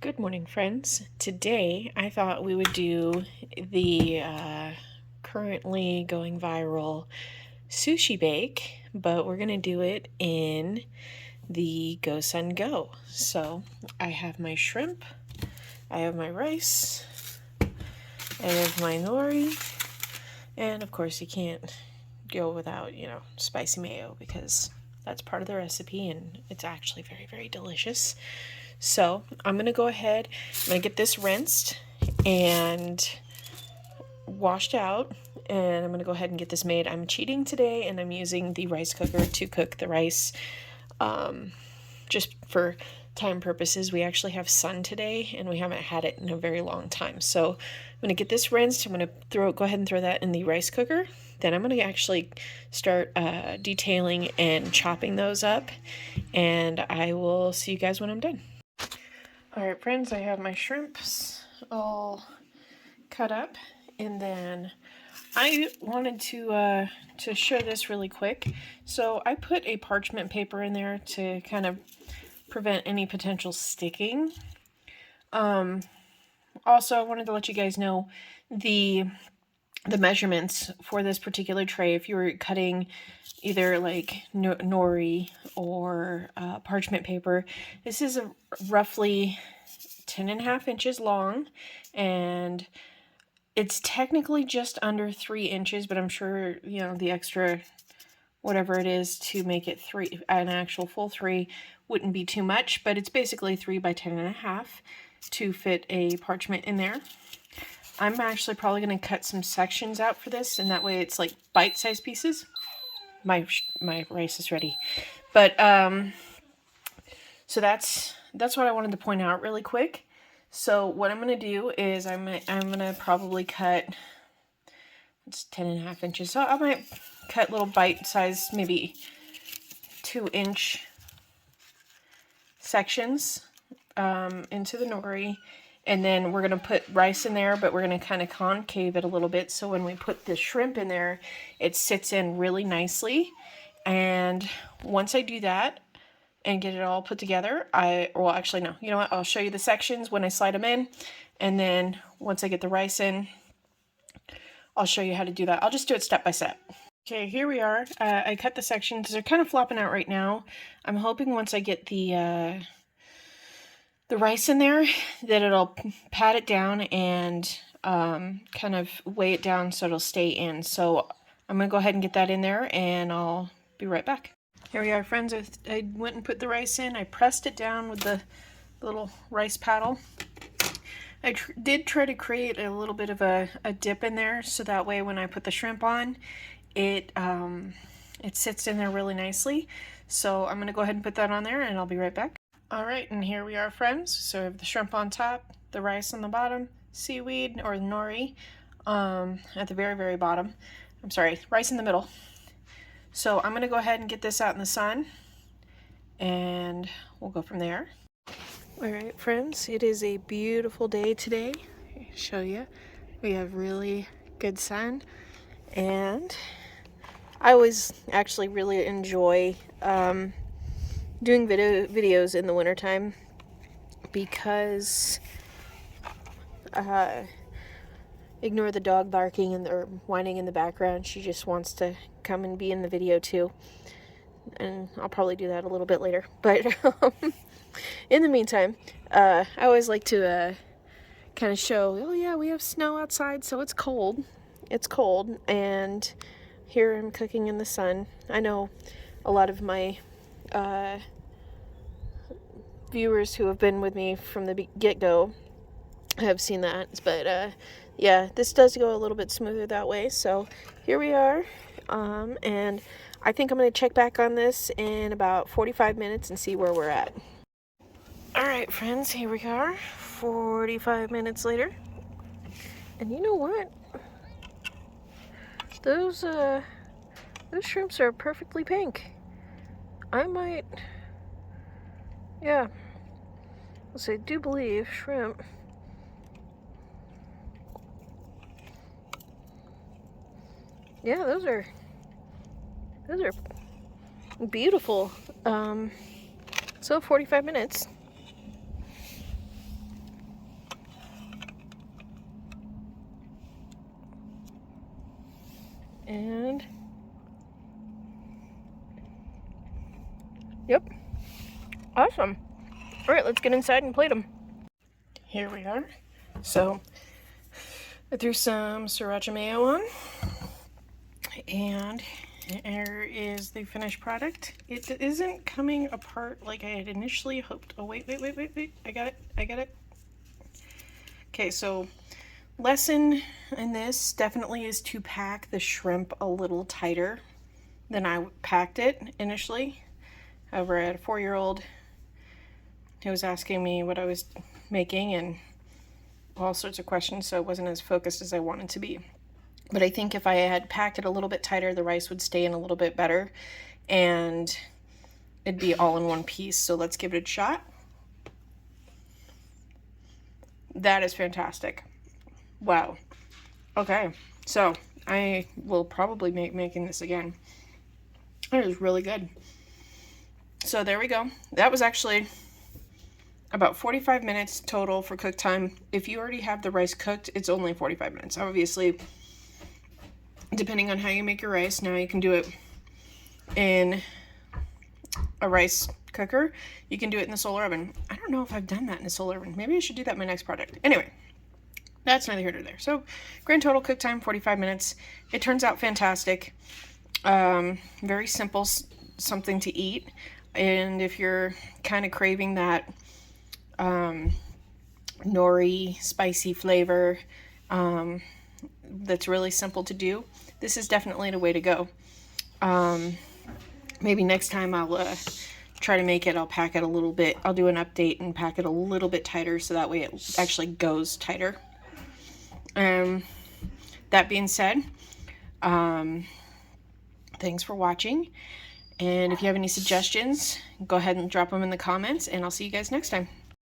Good morning, friends. Today I thought we would do the currently going viral sushi bake, but we're going to do it in the gosun go. So I have my shrimp, I have my rice, I have my nori, and of course you can't go without, spicy mayo because that's part of the recipe and it's actually very, very delicious. So I'm going to go ahead, I'm going to get this rinsed and washed out, and I'm going to go ahead and get this made. I'm cheating today and I'm using the rice cooker to cook the rice just for time purposes. We actually have sun today and we haven't had it in a very long time. So I'm going to get this rinsed. I'm going to go ahead and throw that in the rice cooker. Then I'm going to actually start detailing and chopping those up, and I will see you guys when I'm done. Alright friends, I have my shrimps all cut up, and then I wanted to show this really quick. So I put a parchment paper in there to kind of prevent any potential sticking. Also, I wanted to let you guys know the measurements for this particular tray. If you were cutting either like nori or parchment paper, this is a roughly 10.5 inches long, and it's technically just under 3 inches, but I'm sure the extra whatever it is to make it an actual full 3 wouldn't be too much, but it's basically 3 by 10.5 to fit a parchment in there. I'm actually probably going to cut some sections out for this, and that way it's like bite-sized pieces. My rice is ready. But so that's what I wanted to point out really quick. So what I'm going to do is I'm going to probably cut, it's 10.5 inches. So I might cut little bite-sized, maybe 2-inch sections into the nori. And then we're going to put rice in there, but we're going to kind of concave it a little bit. So when we put the shrimp in there, it sits in really nicely. And once I do that and get it all put together, well, actually, no. You know what? I'll show you the sections when I slide them in. And then once I get the rice in, I'll show you how to do that. I'll just do it step by step. Okay, here we are. I cut the sections. They're kind of flopping out right now. I'm hoping once I get the rice in there that it'll pat it down and kind of weigh it down so it'll stay in. So I'm going to go ahead and get that in there, and I'll be right back. Here we are, friends. I went and put the rice in. I pressed it down with the little rice paddle. I did try to create a little bit of a dip in there, so that way when I put the shrimp on, it sits in there really nicely. So I'm going to go ahead and put that on there, and I'll be right back. Alright, and here we are, friends. So I have the shrimp on top, the rice on the bottom, seaweed or nori at the very, very bottom. I'm sorry, rice in the middle. So I'm going to go ahead and get this out in the sun, and we'll go from there. Alright, friends, it is a beautiful day today. I'll show you. We have really good sun, and I always actually really enjoy doing videos in the wintertime because ignore the dog barking and or whining in the background. She just wants to come and be in the video too, and I'll probably do that a little bit later. But in the meantime, I always like to kind of show, oh yeah, we have snow outside, so it's cold. It's cold, and here I'm cooking in the sun. I know a lot of my viewers who have been with me from the get-go have seen that, but yeah, this does go a little bit smoother that way. So here we are, and I think I'm going to check back on this in about 45 minutes and see where we're at. Alright, friends, here we are 45 minutes later, and you know what, those shrimps are perfectly pink. I might, yeah, so I do believe shrimp. Yeah, those are beautiful. So 45 minutes. And yep, awesome. All right, let's get inside and plate them. Here we are. So I threw some sriracha mayo on, and here is the finished product. It isn't coming apart like I had initially hoped. Oh, wait. I got it. Okay, so lesson in this definitely is to pack the shrimp a little tighter than I packed it initially. However, I had a 4-year-old who was asking me what I was making and all sorts of questions, so it wasn't as focused as I wanted to be. But I think if I had packed it a little bit tighter, the rice would stay in a little bit better and it'd be all in one piece. So let's give it a shot. That is fantastic. Wow. Okay, so I will probably be making this again. It is really good. So there we go. That was actually about 45 minutes total for cook time. If you already have the rice cooked, it's only 45 minutes. Obviously, depending on how you make your rice, now you can do it in a rice cooker. You can do it in the solar oven. I don't know if I've done that in a solar oven. Maybe I should do that in my next project. Anyway, that's neither here nor there. So grand total cook time, 45 minutes. It turns out fantastic. Very simple, something to eat. And if you're kind of craving that nori spicy flavor that's really simple to do, this is definitely the way to go. Maybe next time I'll try to make it. I'll pack it a little bit. I'll do an update and pack it a little bit tighter so that way it actually goes tighter. That being said, thanks for watching. And if you have any suggestions, go ahead and drop them in the comments, and I'll see you guys next time.